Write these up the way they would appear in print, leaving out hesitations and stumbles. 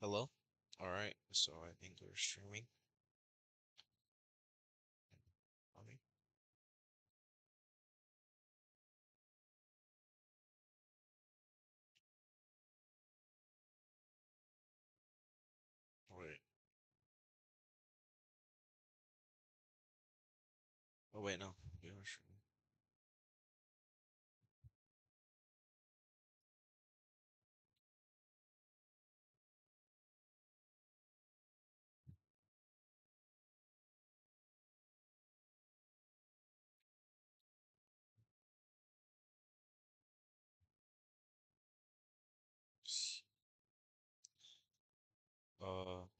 Hello? Alright, so I think we're streaming. Okay. Wait. Oh, wait, no. We are streaming.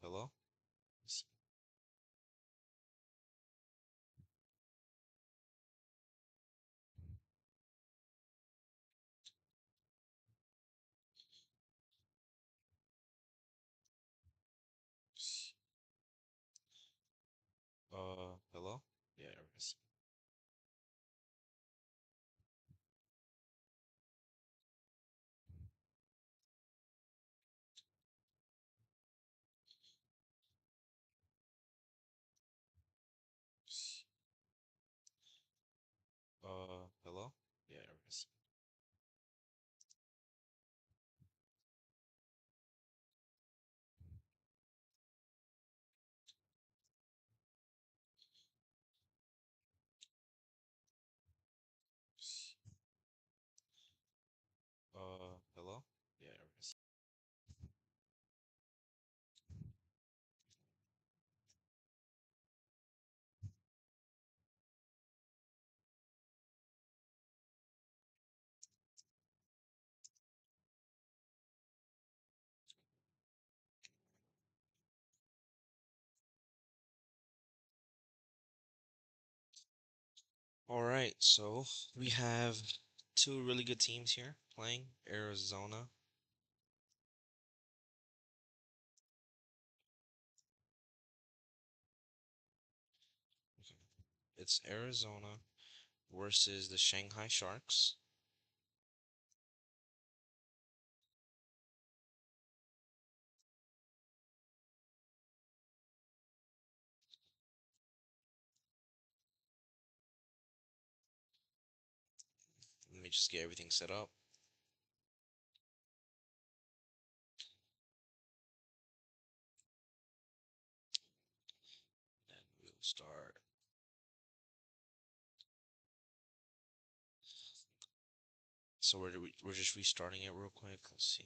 Hello? S- s- Hello? Yeah, it is. S- Hello? Yeah, it is. S- Hello? Yeah, it is. Alright, so we have two really good teams here playing Arizona. Okay. It's Arizona versus the Shanghai Sharks. Let me just get everything set up. And we'll start. So we're just restarting it real quick. Let's see.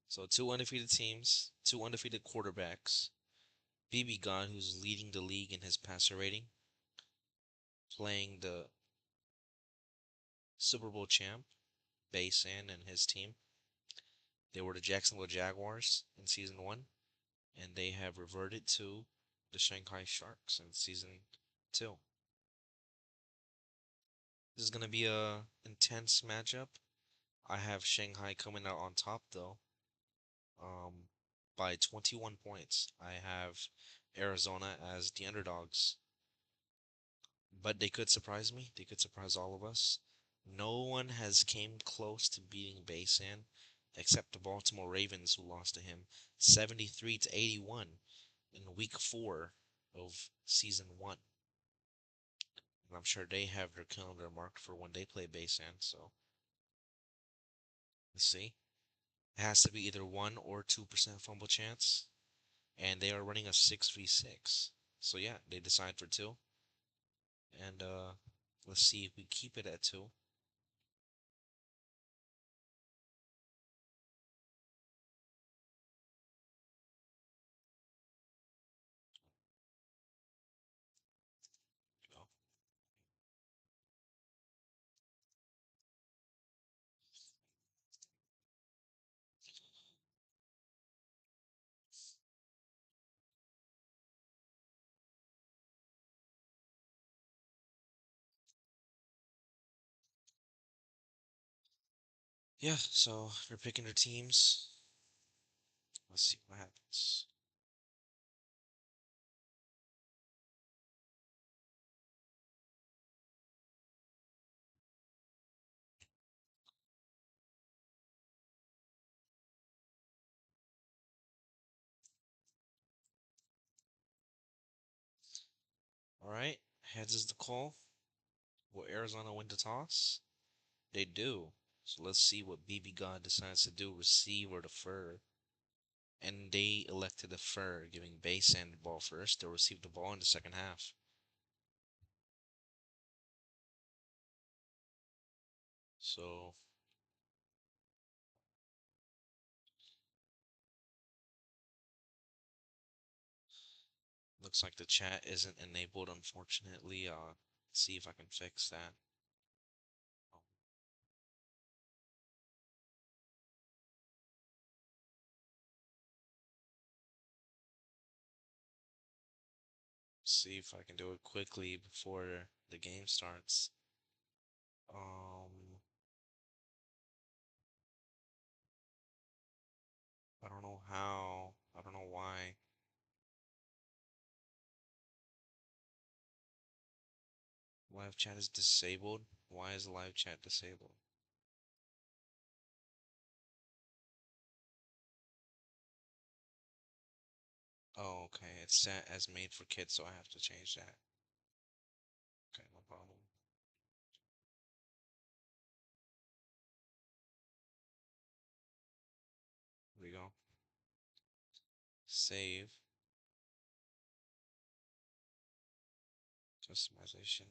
So two undefeated teams, two undefeated quarterbacks. BB God, who's leading the league in his passer rating, playing the Super Bowl champ, Baysan and his team. They were the Jacksonville Jaguars in season one, and they have reverted to the Shanghai Sharks in season two. This is gonna be a intense matchup. I have Shanghai coming out on top though, um, by 21 points. I have Arizona as the underdogs, but they could surprise me. They could surprise all of us. No one has came close to beating Baysan except the Baltimore Ravens, who lost to him 73 to 81 in week 4 of season 1. And I'm sure they have their calendar marked for when they play Baysan, so let's see. It has to be either 1 or 2% fumble chance, and they are running a 6v6. So yeah, they decide for 2, and let's see if we keep it at 2. Go. Yeah, so they're picking their teams. Let's see what happens. All right, heads is the call. Will Arizona win the toss? They do. So let's see what BB God decides to do, receive or defer. And they elected defer, giving base and the ball first. They'll receive the ball in the second half. So looks like the chat isn't enabled, unfortunately. See if I can fix that. See if I can do it quickly before the game starts. Um, I don't know how. I don't know why. Live chat is disabled. Why is live chat disabled? Oh, okay. It's set as made for kids, so I have to change that. Okay, no problem. Here we go. Save. Customization.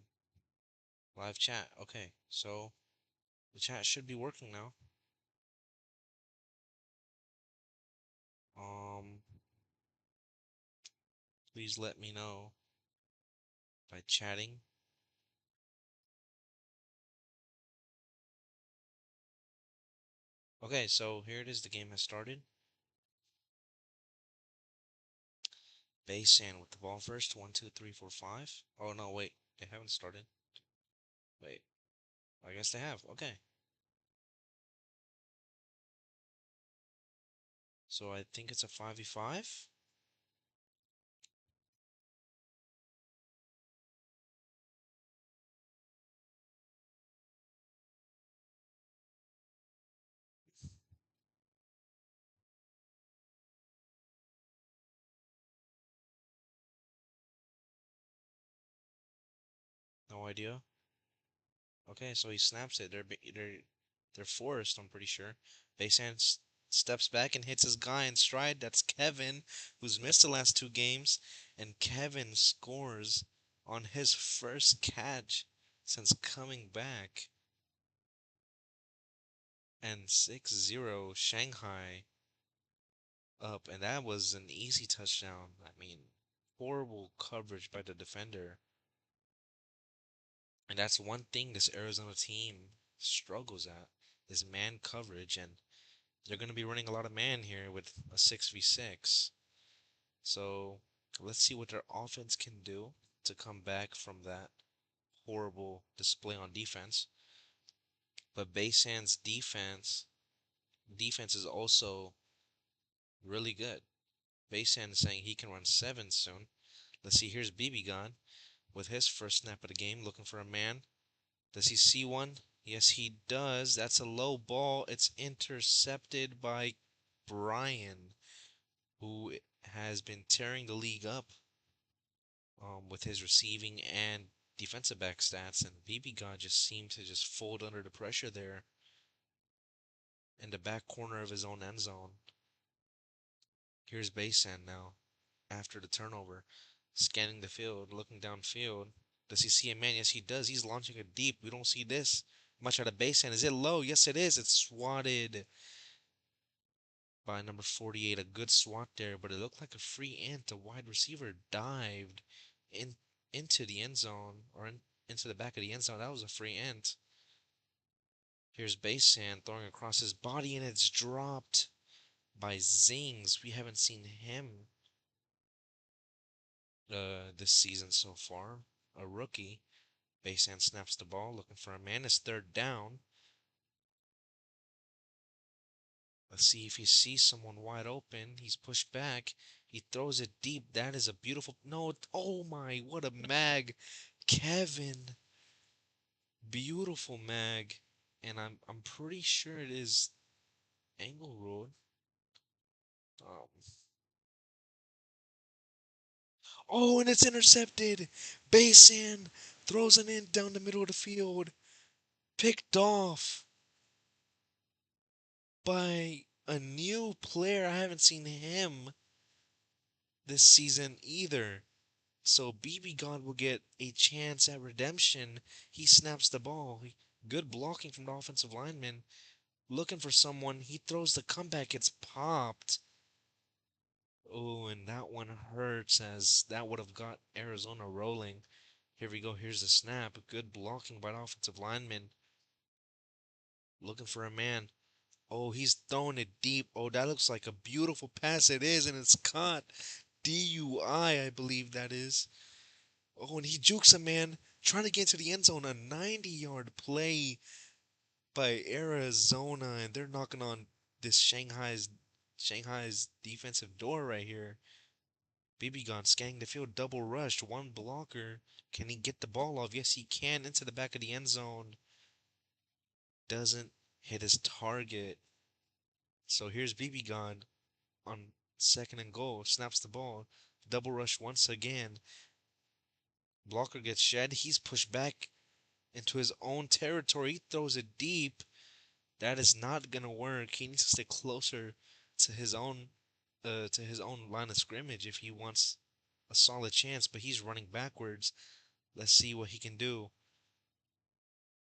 Live chat. Okay, so the chat should be working now. Um, Please let me know by chatting. Okay, so here it is. The game has started. Basehan with the ball first. One, two, three, four, five. Oh no, wait. They haven't started. Wait. I guess they have. Okay. So I think it's a 5v5. No idea. Okay, so he snaps it. They're forced, I'm pretty sure. Basehan steps back and hits his guy in stride. That's Kevin, who's missed the last two games, and Kevin scores on his first catch since coming back. And 6-0 Shanghai up, and that was an easy touchdown. I mean, horrible coverage by the defender. And that's one thing this Arizona team struggles at is man coverage, and they're going to be running a lot of man here with a 6v6. So let's see what their offense can do to come back from that horrible display on defense. But Baysan's defense is also really good. Baysan is saying he can run seven soon. Let's see, here's BB Gon with his first snap of the game, looking for a man. Does he see one? Yes, he does. That's a low ball. It's intercepted by Brian, who has been tearing the league up with his receiving and defensive back stats. And BB God just seemed to just fold under the pressure there in the back corner of his own end zone. Here's Baysan now after the turnover, scanning the field, looking downfield. Does he see a man? Yes, he does. He's launching it deep. We don't see this much out of Baysan. Is it low? Yes, it is. It's swatted by number 48. A good swat there, but it looked like a free ant. A wide receiver dived in into the end zone or into the back of the end zone. That was a free ant. Here's Baysan throwing across his body, and it's dropped by Zings. We haven't seen him this season so far. A rookie. Baysan snaps the ball, looking for a man. It's third down. Let's see if he sees someone wide open. He's pushed back. He throws it deep. That is a beautiful. No, oh my, what a mag. Kevin. Beautiful mag. And I'm pretty sure it is Angle Road. Um, Oh, and it's intercepted. Basin throws it in down the middle of the field. Picked off by a new player. I haven't seen him this season either. So BB God will get a chance at redemption. He snaps the ball. Good blocking from the offensive lineman. Looking for someone. He throws the comeback. It's popped. Oh, and that one hurts as that would have got Arizona rolling. Here we go. Here's the snap. Good blocking by the offensive lineman. Looking for a man. Oh, he's throwing it deep. Oh, that looks like a beautiful pass. It is, and it's caught. DUI, I believe that is. Oh, and he jukes a man trying to get into the end zone. A 90-yard play by Arizona, and they're knocking on this Shanghai's defensive door right here. BB gone scanning the field, double rushed, one blocker. Can he get the ball off? Yes, he can into the back of the end zone. Doesn't hit his target. So here's BB gone on second and goal. Snaps the ball. Double rush once again. Blocker gets shed. He's pushed back into his own territory. He throws it deep. That is not gonna work. He needs to stay closer to his own line of scrimmage if he wants a solid chance. But he's running backwards. Let's see what he can do.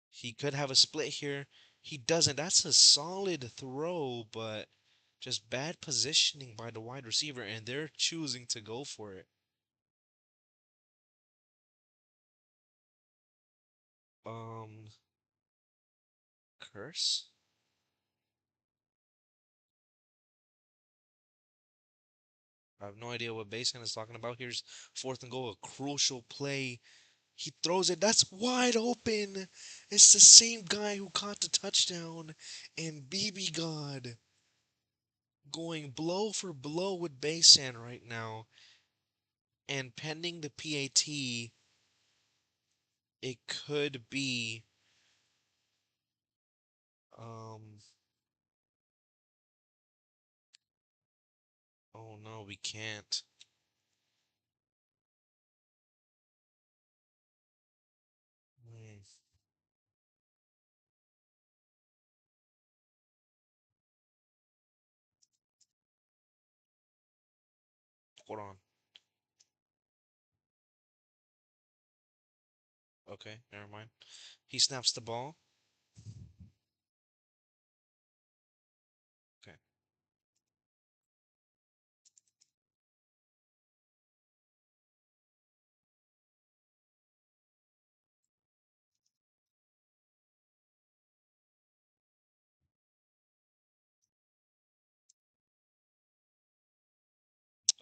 He could have a split here. He doesn't. That's a solid throw, but just bad positioning by the wide receiver, and they're choosing to go for it. Um, Curse? I have no idea what Basin is talking about. Here's fourth and goal, a crucial play. He throws it. That's wide open. It's the same guy who caught the touchdown. And BB God going blow for blow with Basin right now. And pending the PAT, it could be um oh no, we can't. Hmm, hold on. Okay, never mind. He snaps the ball. Okay.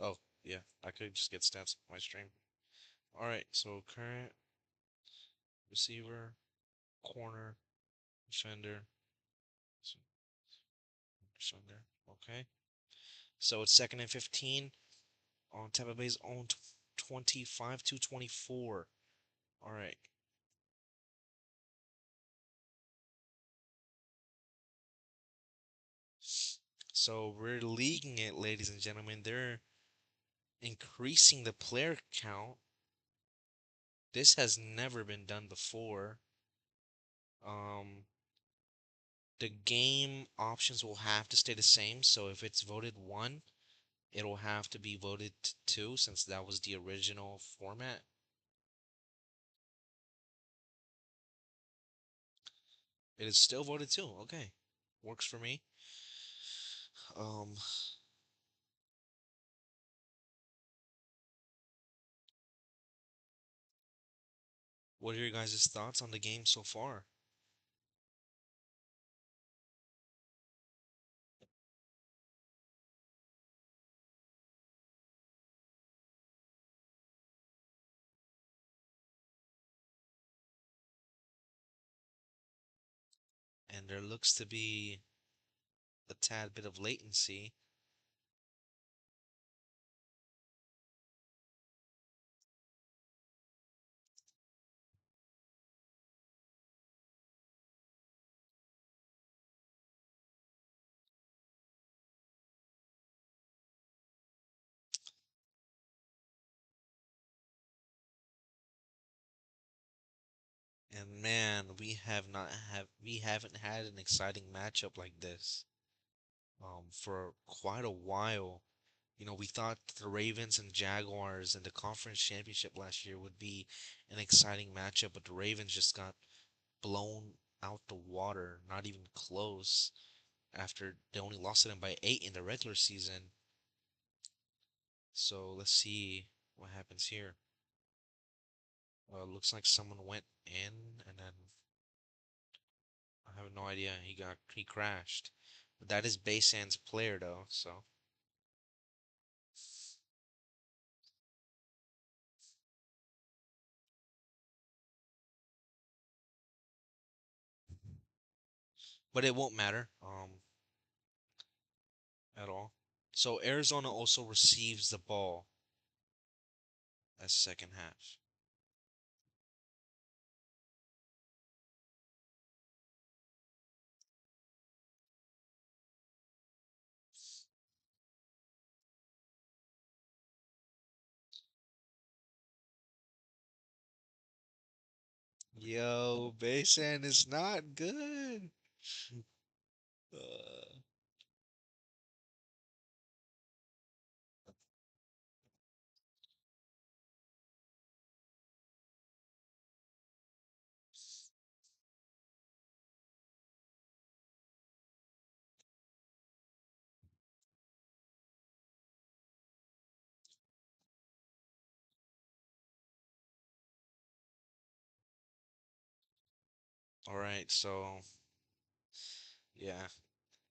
Oh, yeah. I could just get stats on my stream. Alright, so current receiver, corner, defender, defender. Okay. So it's second and 15 on Tampa Bay's own 25 to 24. Alright. So we're leaguing it, ladies and gentlemen. They're increasing the player count. This has never been done before. Um, the game options will have to stay the same. So if it's voted one, it'll have to be voted two since that was the original format. It is still voted two. Okay, works for me. Um, what are your guys' thoughts on the game so far? And there looks to be a tad bit of latency. And man, we haven't had an exciting matchup like this for quite a while. You know, we thought the Ravens and Jaguars in the conference championship last year would be an exciting matchup, but the Ravens just got blown out the water, not even close, after they only lost to them by 8 in the regular season. So let's see what happens here. Looks like someone went in and then I have no idea. He crashed. But that is Baysan's player though, so but it won't matter at all. So Arizona also receives the ball as second half. Yo, Baysan is not good. Uh, all right, so yeah,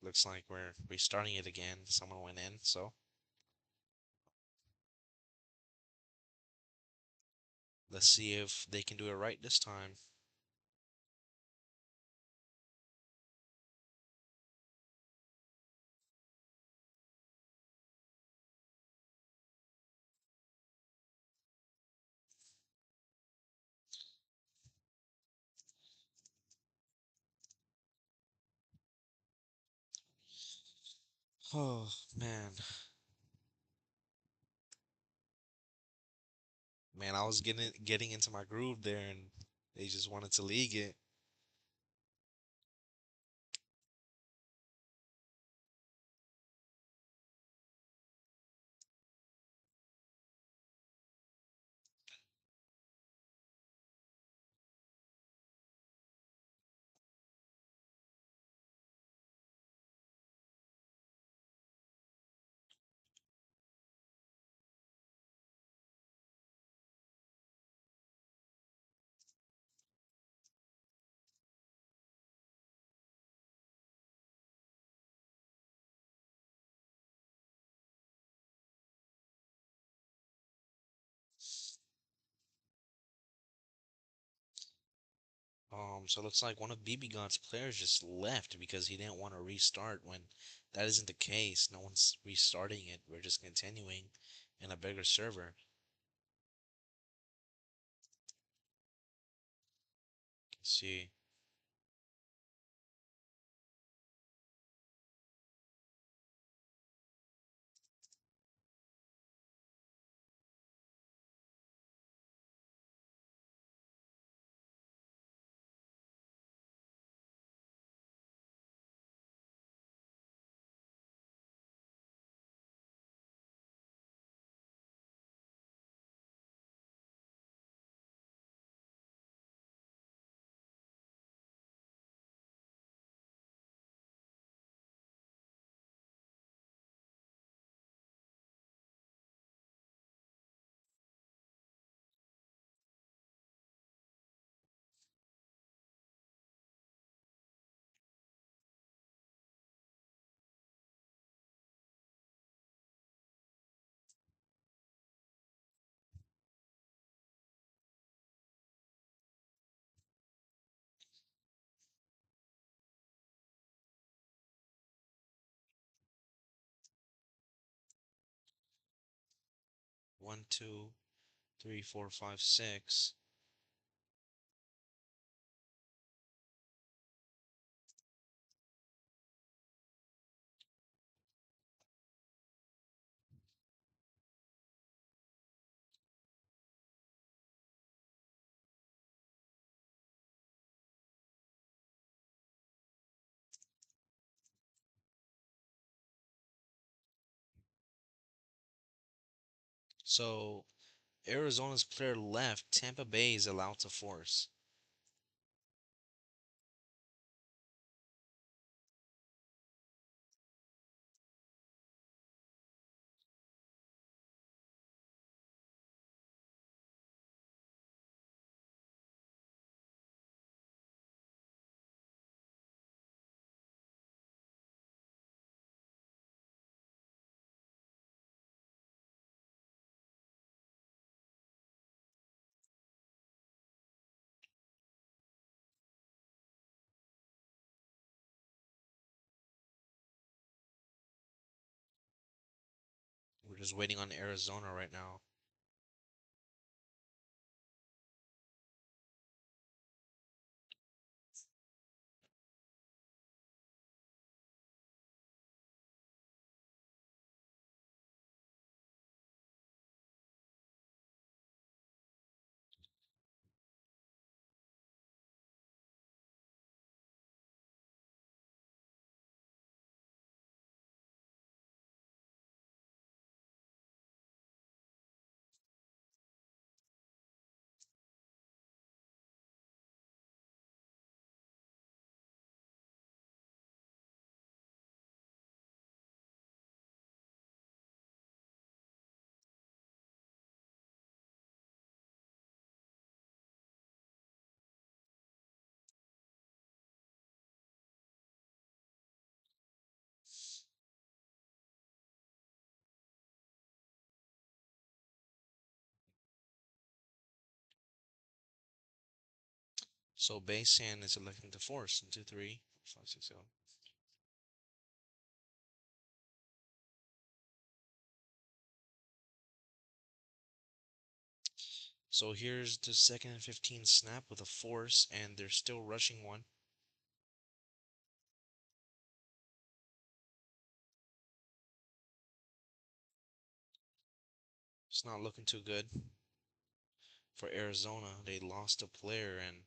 looks like we're restarting it again. Someone went in, so let's see if they can do it right this time. Oh man, man, I was getting into my groove there, and they just wanted to league it. So it looks like one of BB God's players just left because he didn't want to restart when that isn't the case. No one's restarting it. We're just continuing in a bigger server. Let's see. One, two, three, four, five, six. So Arizona's player left. Tampa Bay is allowed to force. We're just waiting on Arizona right now. So Baysan is electing to force. 1, 2, 3, 4, 5, 6, 7. So here's the second and 15 snap with a force, and they're still rushing one. It's not looking too good for Arizona. They lost a player, and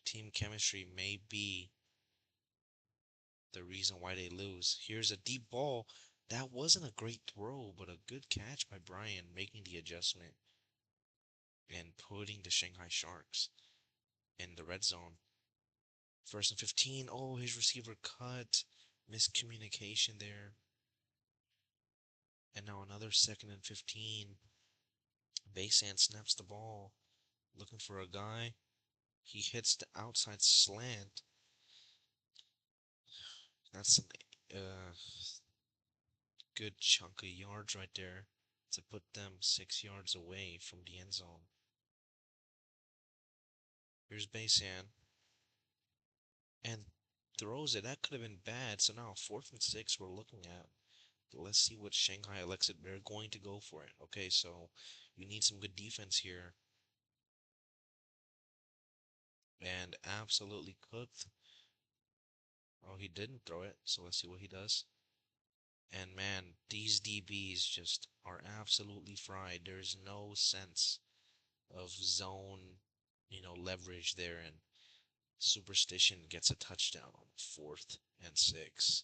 team chemistry may be the reason why they lose. Here's a deep ball. That wasn't a great throw, but a good catch by Brian, making the adjustment and putting the Shanghai Sharks in the red zone. First and 15. Oh, his receiver cut. Miscommunication there. And now another second and 15. Basan snaps the ball, looking for a guy. He hits the outside slant. That's a good chunk of yards right there to put them 6 yards away from the end zone. Here's Basan and throws it. That could have been bad. So now 4th and 6 we're looking at. Let's see what Shanghai elects it. They're going to go for it. Okay, so you need some good defense here. And absolutely cooked. Oh, he didn't throw it. So let's see what he does. And man, these DBs just are absolutely fried. There's no sense of zone, leverage there. And Superstition gets a touchdown on 4th and 6.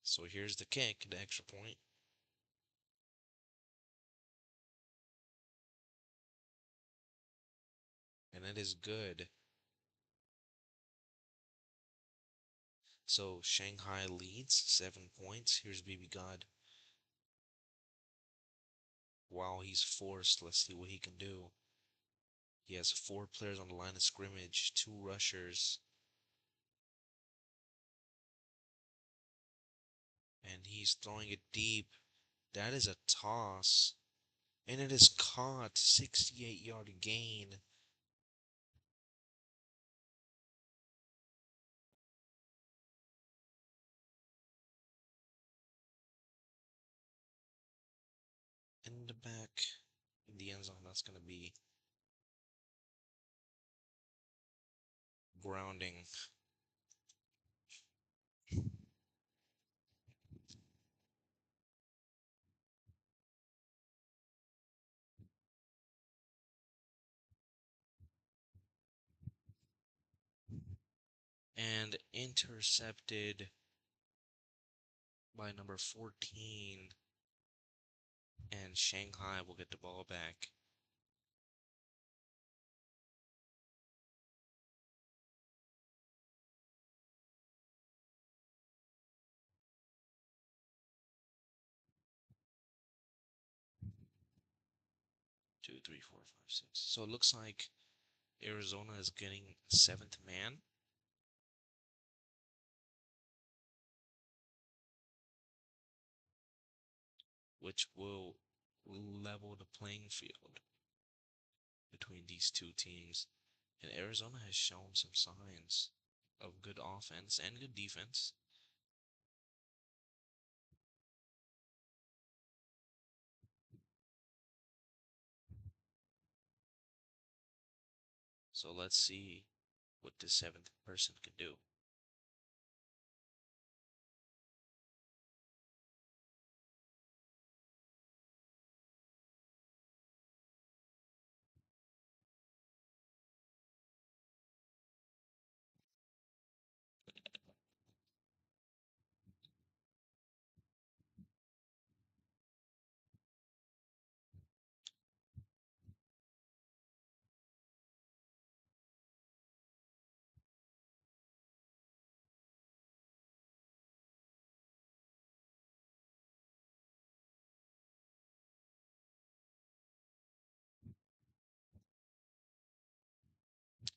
So here's the kick, the extra point. And it is good. So Shanghai leads 7 points. Here's BB God. While he's forced, let's see what he can do. He has 4 players on the line of scrimmage, 2 rushers, and he's throwing it deep. That is a toss, and it is caught. 68-yard gain. In the back, in the end zone, that's going to be grounding. And intercepted by number 14. and Shanghai will get the ball back. 2, 3, 4, 5, 6. So it looks like Arizona is getting seventh man, which will level the playing field between these two teams. And Arizona has shown some signs of good offense and good defense. So let's see what the seventh person can do.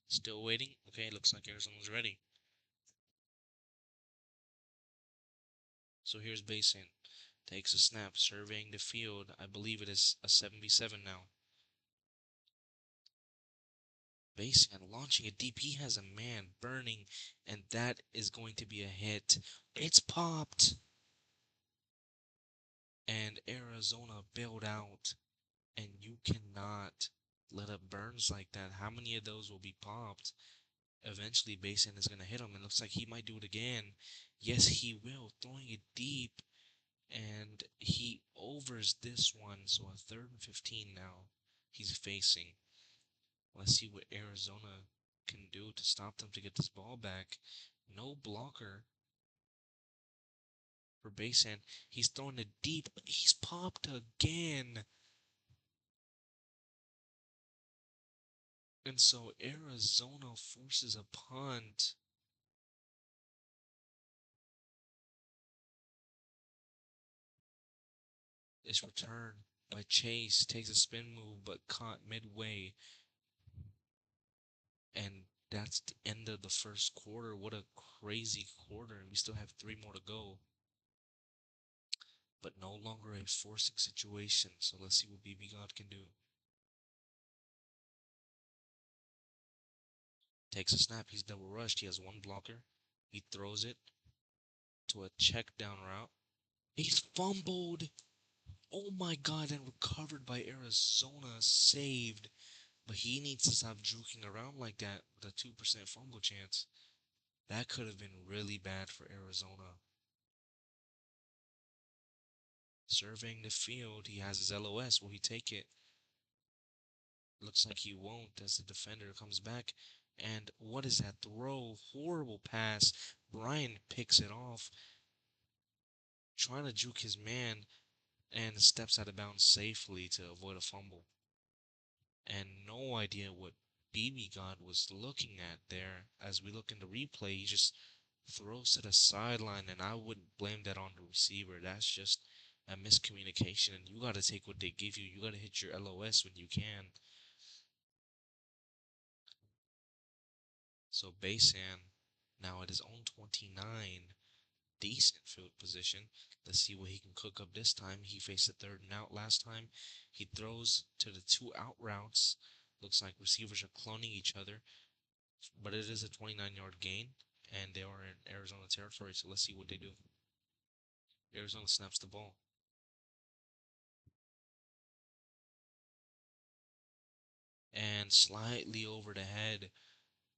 Still waiting. Okay, looks like Arizona's ready. So here's Basin. Takes a snap, surveying the field. I believe it is a 7v7 now. Basin launching a deep. He has a man burning, and that is going to be a hit. It's popped. And Arizona bailed out. And you cannot let up burns like that. How many of those will be popped? Eventually, Basin is going to hit him. It looks like he might do it again. Yes, he will. Throwing it deep. And he overs this one. So a 3rd and 15 now he's facing. Let's see what Arizona can do to stop them to get this ball back. No blocker for Basin. He's throwing it deep. He's popped again. And so Arizona forces a punt. It's returned by Chase. Takes a spin move, but caught midway. And that's the end of the first quarter. What a crazy quarter. And we still have 3 more to go. But no longer a forcing situation. So let's see what BB God can do. Takes a snap. He's double rushed. He has one blocker. He throws it to a check down route. He's fumbled. Oh my God. And recovered by Arizona. Saved. But he needs to stop juking around like that with a 2% fumble chance. That could have been really bad for Arizona. Surveying the field, he has his LOS. Will he take it? Looks like he won't as the defender comes back. And what is that throw? Horrible pass. Bryant picks it off, trying to juke his man, and steps out of bounds safely to avoid a fumble. And no idea what BB God was looking at there. As we look in the replay, he just throws to the sideline, and I wouldn't blame that on the receiver. That's just a miscommunication, and you got to take what they give you. You got to hit your LOS when you can. So Basan now at his own 29, decent field position. Let's see what he can cook up this time. He faced a 3rd and out last time. He throws to the 2 out routes. Looks like receivers are cloning each other, but it is a 29-yard gain, and they are in Arizona territory. So let's see what they do. Arizona snaps the ball. And slightly over the head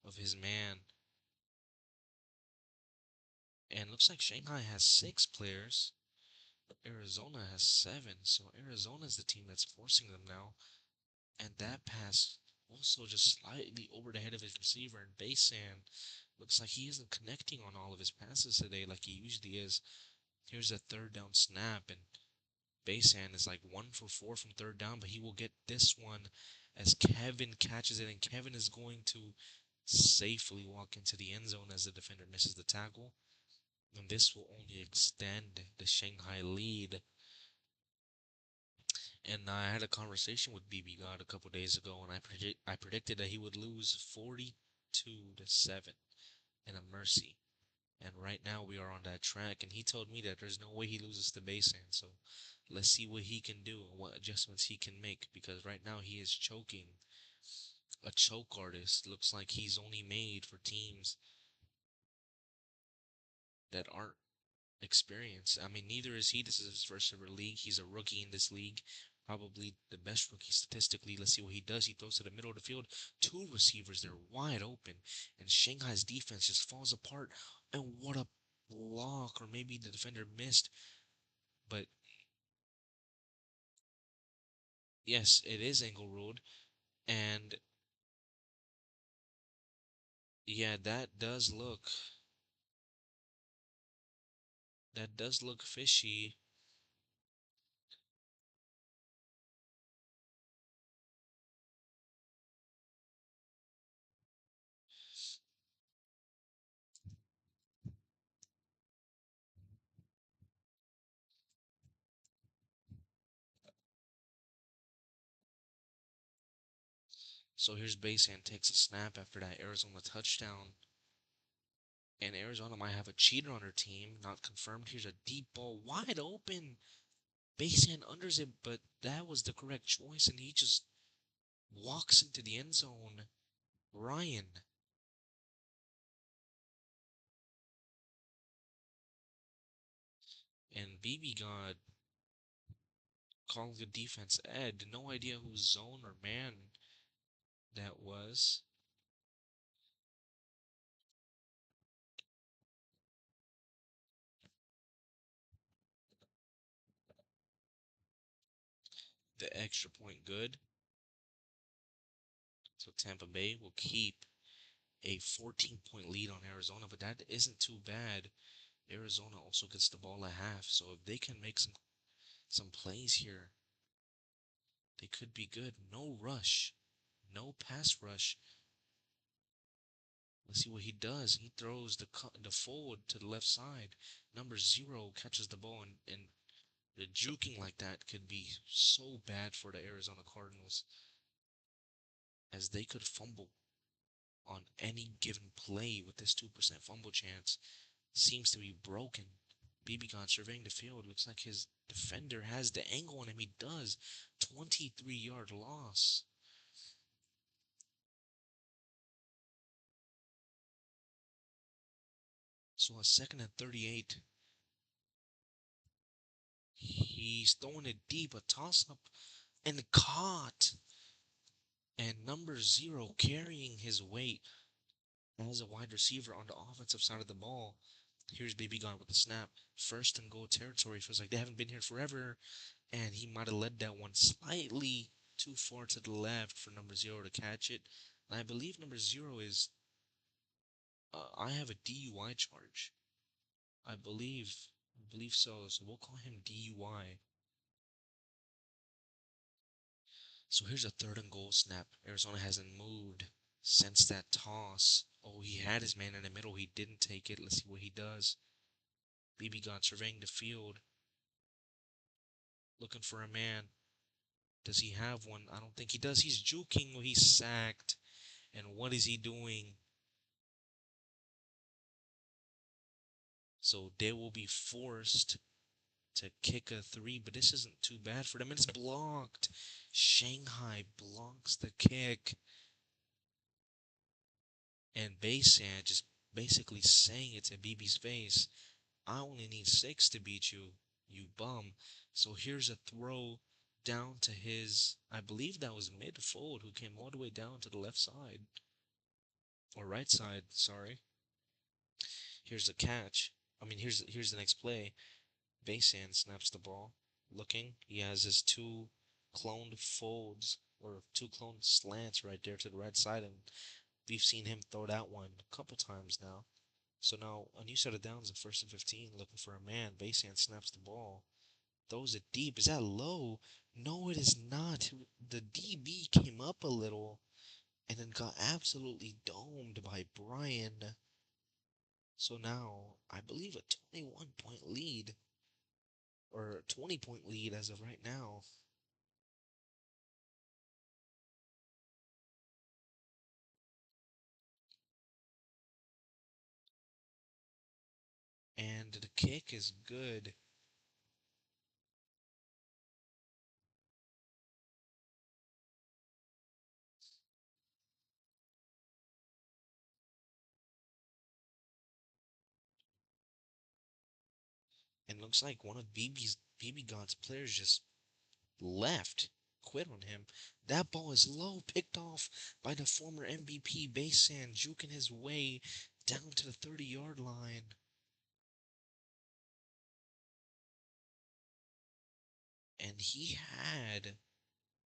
of his man. And looks like Shanghai has 6 players. Arizona has 7. So Arizona is the team that's forcing them now. And that pass also just slightly over the head of his receiver. And Basan looks like he isn't connecting on all of his passes today like he usually is. Here's a 3rd down snap. And Basan is like 1 for 4 from third down, but he will get this one as Kevin catches it, and Kevin is going to safely walk into the end zone as the defender misses the tackle. And this will only extend the Shanghai lead. And I had a conversation with BB God a couple days ago, and I predicted that he would lose 42-7 in a mercy. And right now we are on that track, and he told me that there's no way he loses to Basan. So let's see what he can do and what adjustments he can make, because right now he is choking. A choke artist. Looks like he's only made for teams that aren't experienced. I mean, neither is he. This is his first ever league. He's a rookie in this league. Probably the best rookie statistically. Let's see what he does. He throws to the middle of the field. Two receivers, they're wide open. And Shanghai's defense just falls apart. And what a block. Or maybe the defender missed. But yes, it is angle ruled. And yeah, that does look fishy. So here's Basan takes a snap after that Arizona touchdown. And Arizona might have a cheater on their team, not confirmed. Here's a deep ball, wide open. Basan unders it, but that was the correct choice, and he just walks into the end zone. Ryan. And BB God calling the defense Ed. No idea whose zone or man that was. The extra point good. So Tampa Bay will keep a 14-point lead on Arizona, but that isn't too bad. Arizona also gets the ball at half, so if they can make some plays here, they could be good. No rush, no pass rush. Let's see what he does. He throws the forward to the left side. Number 0 catches the ball, and the juking like that could be so bad for the Arizona Cardinals, as they could fumble on any given play with this 2% fumble chance. Seems to be broken. BB surveying the field. Looks like his defender has the angle on him. He does. 23-yard loss. So a second and 38. He's throwing it deep. A toss up and caught. And number 0 carrying his weight as a wide receiver on the offensive side of the ball. Here's Baby Gone with the snap. First and goal territory. Feels like they haven't been here forever. And he might have led that one slightly too far to the left for number 0 to catch it. And I believe number 0 is. I have a DUI charge. I believe so. So we'll call him DUI. So here's a third and goal snap. Arizona hasn't moved since that toss. Oh, he had his man in the middle. He didn't take it. Let's see what he does. BB Gun surveying the field, looking for a man. Does he have one? I don't think he does. He's juking. He's sacked. And what is he doing? So they will be forced to kick a 3, but this isn't too bad for them. And it's blocked. Shanghai blocks the kick. And Basan just basically saying it to BB's face. I only need 6 to beat you, you bum. So here's a throw down to his, I believe that was mid-fold, who came all the way down to the left side. Or right side, sorry. Here's the catch. Here's the next play. Basan snaps the ball. Looking, he has his 2 cloned folds, or 2 cloned slants right there to the right side, and we've seen him throw that one a couple times now. So now a new set of downs at first and 15, looking for a man. Basan snaps the ball. Throws it deep. Is that low? No, it is not. The DB came up a little and then got absolutely domed by Brian. So now, I believe a 21-point lead, or 20-point lead as of right now. And the kick is good. And looks like one of BB God's players just left, quit on him. That ball is low, picked off by the former MVP Basan, juking his way down to the 30-yard line. And he had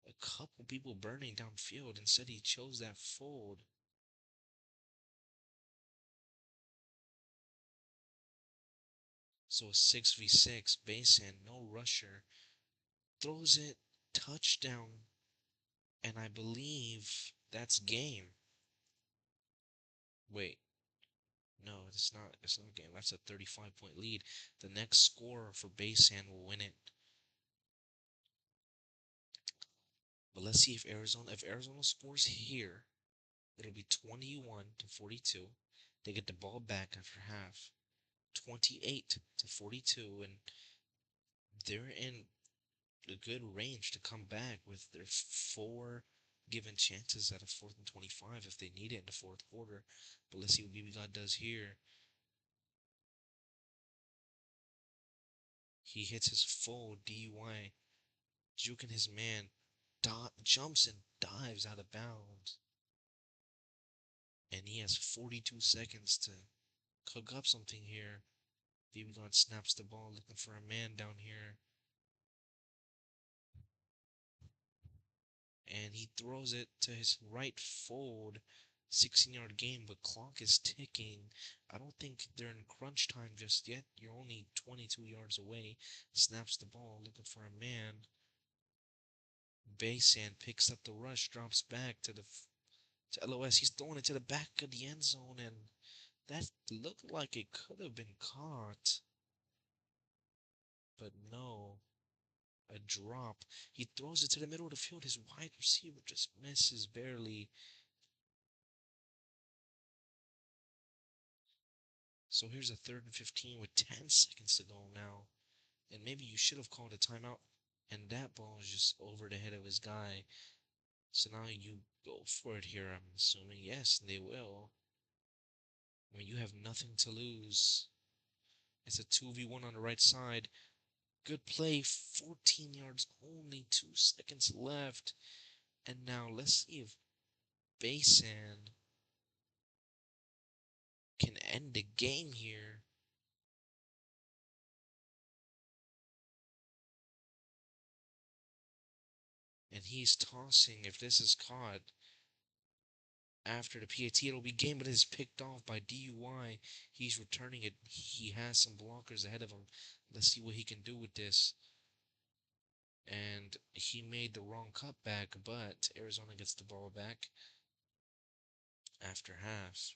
a couple people burning downfield. Instead, he chose that fold. So a 6v6, Basan, no rusher, throws it, touchdown, and I believe that's game. Wait, no, it's not. It's not game. That's a 35-point lead. The next scorer for Basan will win it. But let's see if Arizona scores here, it'll be 21-42. They get the ball back after half. 28-42, and they're in a good range to come back with their four given chances at a 4th and 25 if they need it in the fourth quarter. But let's see what BB God does here. He hits his full DUI, juking his man, jumps and dives out of bounds. And he has 42 seconds to cook up something here. BB God snaps the ball, looking for a man down here. And he throws it to his right fold. 16-yard game, but clock is ticking. I don't think they're in crunch time just yet. You're only 22 yards away. Snaps the ball, looking for a man. Basan picks up the rush, drops back to LOS. He's throwing it to the back of the end zone, and that looked like it could have been caught. But no, a drop. He throws it to the middle of the field. His wide receiver just misses barely. So here's a 3rd and 15 with 10 seconds to go now. And maybe you should have called a timeout. And that ball is just over the head of his guy. So now you go for it here, I'm assuming. Yes, they will. I mean, you have nothing to lose. It's a 2v1 on the right side. Good play, 14 yards only, 2 seconds left. And now let's see if Basan can end the game here. And he's tossing. If this is caught after the PAT, it'll be game, but it's picked off by DUI. He's returning it. He has some blockers ahead of him. Let's see what he can do with this. And he made the wrong cutback, but Arizona gets the ball back after half.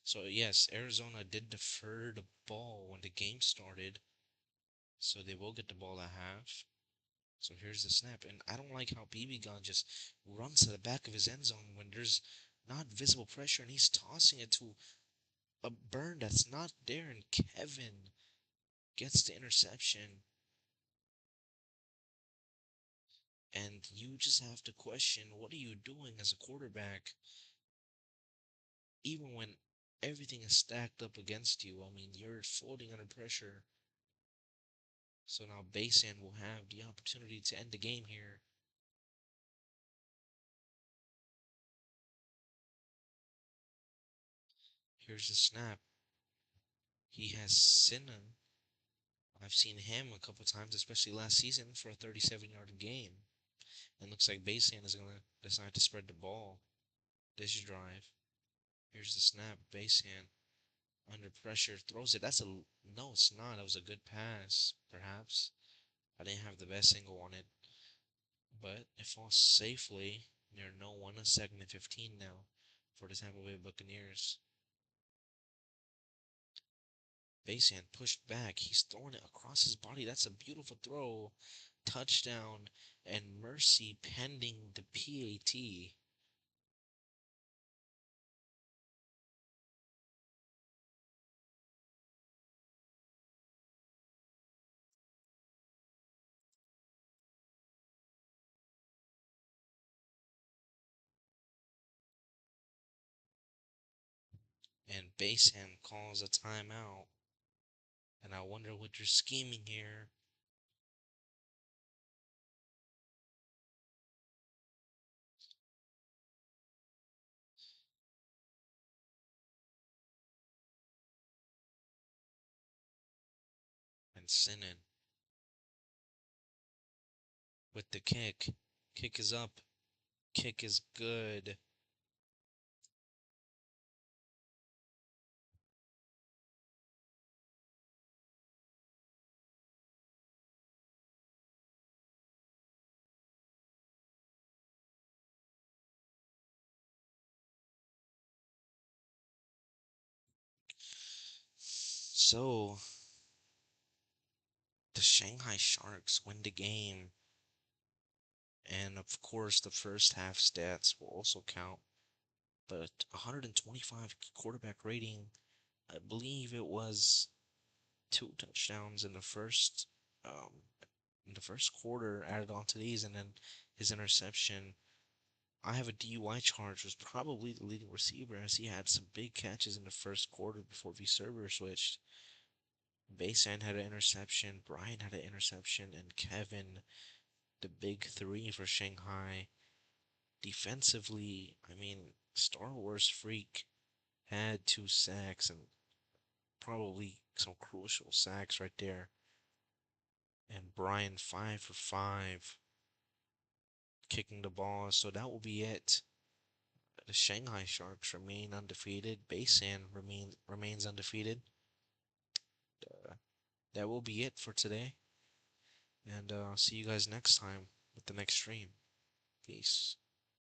So yes, Arizona did defer the ball when the game started, so they will get the ball at half. So here's the snap, and I don't like how BB Gun just runs to the back of his end zone when there's not visible pressure, and he's tossing it to a burn that's not there, and Kevin gets the interception. And you just have to question, what are you doing as a quarterback, even when everything is stacked up against you? I mean, you're floating under pressure. So now Basan will have the opportunity to end the game here. Here's the snap. He has Sinan. I've seen him a couple times, especially last season for a 37-yard game. And looks like Basan is going to decide to spread the ball this drive. Here's the snap. Basan under pressure throws it. That's a no, it's not. That was a good pass, perhaps. I didn't have the best angle on it, but it falls safely near no one. A second and 15 now for the Tampa Bay Buccaneers. Basan pushed back. He's throwing it across his body. That's a beautiful throw. Touchdown and mercy pending the PAT. And Basan calls a timeout. And I wonder what you're scheming here. And Sinan with the kick. Kick is up. Kick is good. So the Shanghai Sharks win the game. And of course, the first half stats will also count. But 125 quarterback rating, I believe it was two touchdowns um, in the first quarter added on to these, and then his interception. I have a DUI charge, was probably the leading receiver as he had some big catches in the first quarter before the server switched. Basan had an interception, Brian had an interception, and Kevin, the big three for Shanghai. Defensively, I mean, Star Wars Freak had two sacks and probably some crucial sacks right there. And Brian 5 for 5 kicking the ball. So that will be it. The Shanghai Sharks remain undefeated. Basan remains undefeated. That will be it for today. And see you guys next time with the next stream. Peace.